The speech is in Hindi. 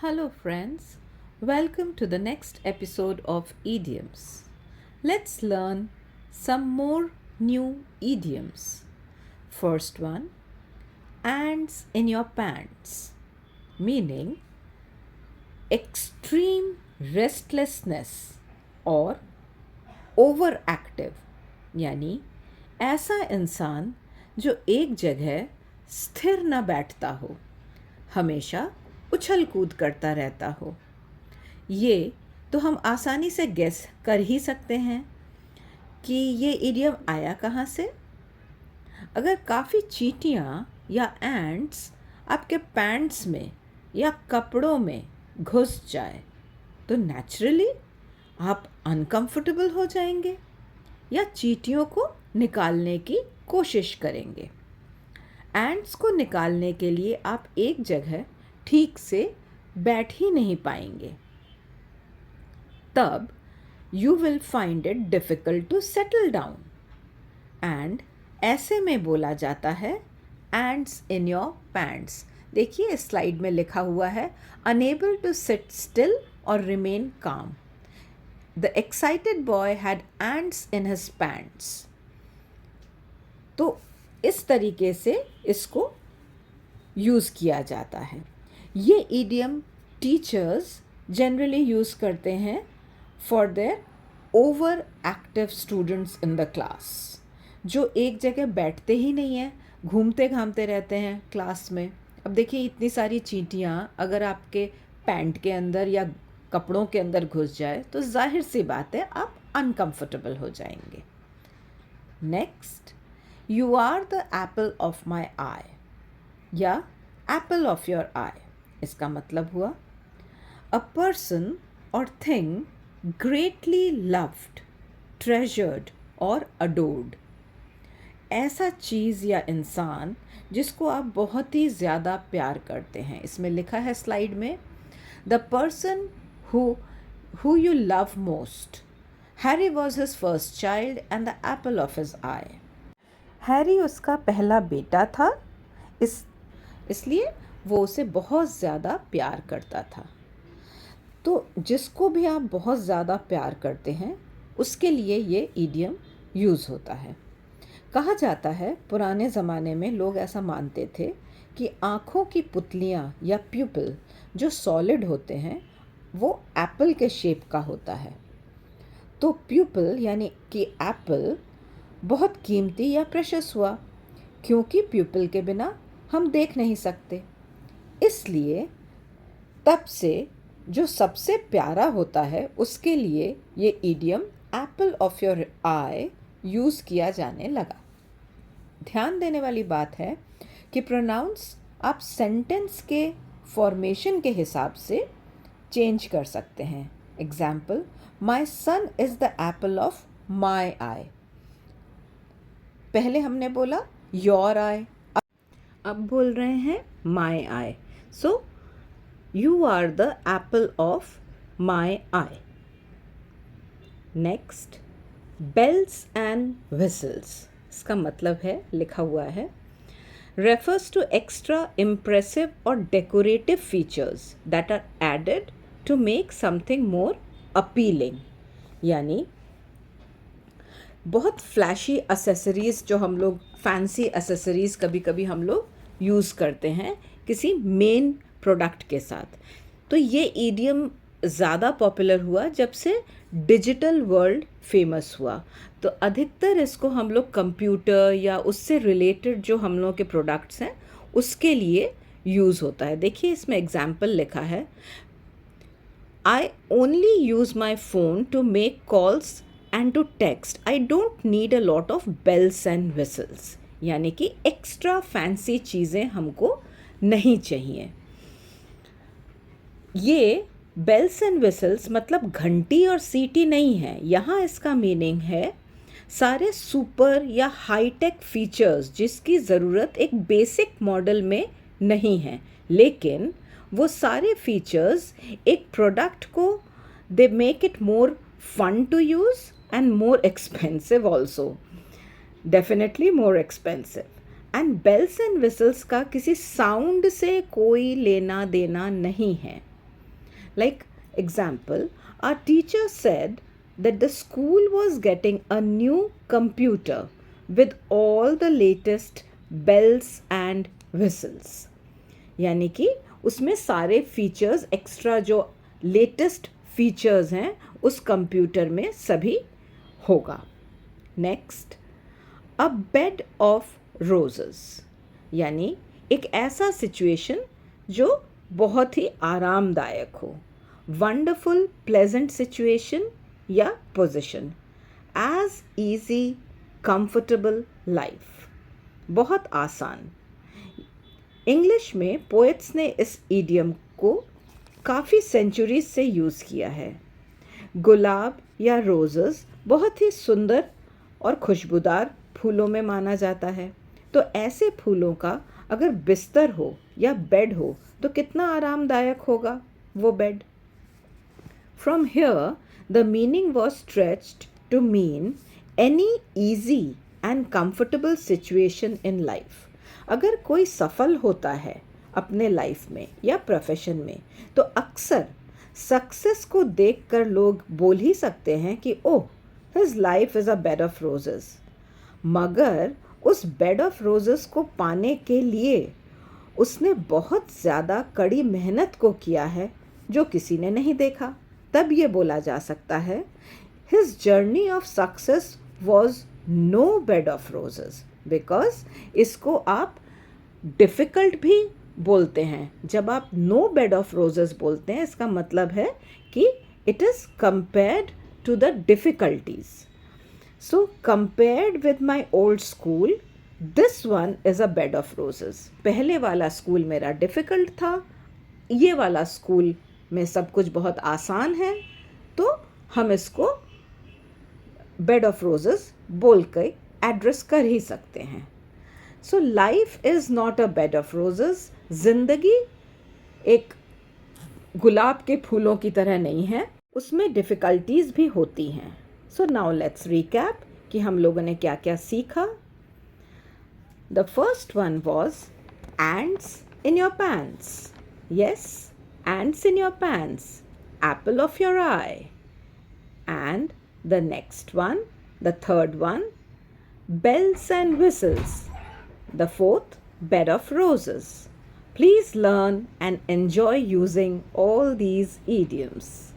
Hello, friends. Welcome to the next episode of Idioms. Let's learn some more new idioms. First one, ants in your pants, meaning extreme restlessness और overactive, यानी ऐसा इंसान जो एक जगह स्थिर न बैठता हो, हमेशा उछल कूद करता रहता हो। ये तो हम आसानी से गेस कर ही सकते हैं कि ये इडियम आया कहाँ से। अगर काफ़ी चींटियाँ या एंट्स आपके पैंट्स में या कपड़ों में घुस जाए तो नेचुरली आप अनकंफर्टेबल हो जाएंगे या चींटियों को निकालने की कोशिश करेंगे। एंट्स को निकालने के लिए आप एक जगह ठीक से बैठ ही नहीं पाएंगे। तब you will find it difficult to settle down and ऐसे में बोला जाता है एंट्स इन योर पैंट्स। देखिए इस स्लाइड में लिखा हुआ है अनेबल टू सिट स्टिल और रिमेन काम। The excited boy had ants in his pants. तो इस तरीके से इसको यूज़ किया जाता है। ये इडियम टीचर्स जनरली यूज़ करते हैं for their over active students in the class, जो एक जगह बैठते ही नहीं हैं, घूमते घामते रहते हैं क्लास में। अब देखिए इतनी सारी चींटियाँ अगर आपके पैंट के अंदर या कपड़ों के अंदर घुस जाए तो जाहिर सी बात है आप अनकंफर्टेबल हो जाएंगे। Next, you are the apple of my eye या एप्पल ऑफ योर आई। इसका मतलब हुआ अ पर्सन और थिंग ग्रेटली लव्ड, ट्रेजर्ड और अडोर्ड। ऐसा चीज़ या इंसान जिसको आप बहुत ही ज़्यादा प्यार करते हैं। इसमें लिखा है स्लाइड में the person who you love most. Harry was his first child and the apple of his I. Harry उसका पहला बेटा था, इसलिए वो उसे बहुत ज़्यादा प्यार करता था। तो जिसको भी आप बहुत ज़्यादा प्यार करते हैं उसके लिए ये इडियम यूज़ होता है। कहा जाता है पुराने ज़माने में लोग ऐसा मानते थे कि आँखों की पुतलियाँ या प्यूपिल जो सॉलिड होते हैं वो एप्पल के शेप का होता है। तो प्यूपिल यानी कि एप्पल बहुत कीमती या प्रेशस हुआ, क्योंकि प्यूपिल के बिना हम देख नहीं सकते। इसलिए तब से जो सबसे प्यारा होता है उसके लिए ये idiom Apple of your I use किया जाने लगा। ध्यान देने वाली बात है कि प्रोनाउंस आप सेंटेंस के फॉर्मेशन के हिसाब से चेंज कर सकते हैं। Example, my son is the apple of my eye. पहले हमने बोला योर आई, अब बोल रहे हैं my eye. So you are the apple of my eye. Next, bells and whistles. इसका मतलब है, लिखा हुआ है, refers to extra impressive or decorative features that are added to make something more appealing। यानी बहुत फ्लैशी एसेसरीज़, जो हम लोग फैंसी एसेसरीज़ कभी कभी हम लोग यूज़ करते हैं किसी मेन प्रोडक्ट के साथ। तो ये इडियम ज़्यादा पॉपुलर हुआ जब से डिजिटल वर्ल्ड फेमस हुआ। तो अधिकतर इसको हम लोग कंप्यूटर या उससे रिलेटेड जो हम लोग के प्रोडक्ट्स हैं उसके लिए यूज़ होता है। देखिए इसमें एग्जाम्पल लिखा है, I only use my phone to make calls and to text. I don't need a lot of bells and whistles. यानी कि एक्स्ट्रा फैंसी चीज़ें हमको नहीं चाहिए। ये बेल्स एंड व्हिसल्स मतलब घंटी और सीटी नहीं है। यहाँ इसका मीनिंग है सारे सुपर या हाईटेक फीचर्स जिसकी ज़रूरत एक बेसिक मॉडल में नहीं है, लेकिन वो सारे फीचर्स एक प्रोडक्ट को दे make it more fun to use and more expensive also, definitely more expensive. And bells and whistles का किसी साउंड से कोई लेना देना नहीं है। Like example, our teacher said that the school was getting a new computer with all the latest bells and whistles. यानी कि उसमें सारे फीचर्स, एक्स्ट्रा जो लेटेस्ट फीचर्स हैं उस कंप्यूटर में सभी होगा. Next, a bed of roses, यानी एक ऐसा सिचुएशन जो बहुत ही आरामदायक हो. वंडरफुल प्लेजेंट सिचुएशन या position. As easy comfortable life. बहुत आसान. इंग्लिश में पोएट्स ने इस ईडियम को काफ़ी सेंचुरीज से यूज़ किया है. गुलाब या रोजेस बहुत ही सुंदर और खुशबूदार फूलों में माना जाता है. तो ऐसे फूलों का अगर बिस्तर हो या बेड हो तो कितना आरामदायक होगा वो bed. From here the meaning was stretched to mean any easy and comfortable situation in life. अगर कोई सफल होता है अपने लाइफ में या प्रोफेशन में तो अक्सर सक्सेस को देखकर लोग बोल ही सकते हैं कि oh, his life is a bed of roses. मगर उस बेड ऑफ रोजेस को पाने के लिए उसने बहुत ज़्यादा कड़ी मेहनत को किया है जो किसी ने नहीं देखा. तब ये बोला जा सकता है his journey of success was no bed of roses. Because इसको आप डिफ़िकल्ट भी बोलते हैं. जब आप नो बेड ऑफ रोजेस बोलते हैं इसका मतलब है कि it is compared to the difficulties. So compared with my old school, this one is a bed of roses. पहले वाला स्कूल मेरा डिफ़िकल्ट था, ये वाला स्कूल में सब कुछ बहुत आसान है, तो हम इसको बेड ऑफ रोजेस बोल के एड्रेस कर ही सकते हैं. So life is not a bed of roses. ज़िंदगी एक गुलाब के फूलों की तरह नहीं है, उसमें डिफ़िकल्टीज भी होती हैं. सो नाउ लेट्स रिकैप कि हम लोगों ने क्या क्या सीखा. The first one was ants in your pants. Yes, ants in your pants. Apple of your eye. And the next one, the third one, bells and whistles. The fourth, bed of roses. Please learn and enjoy using all these idioms.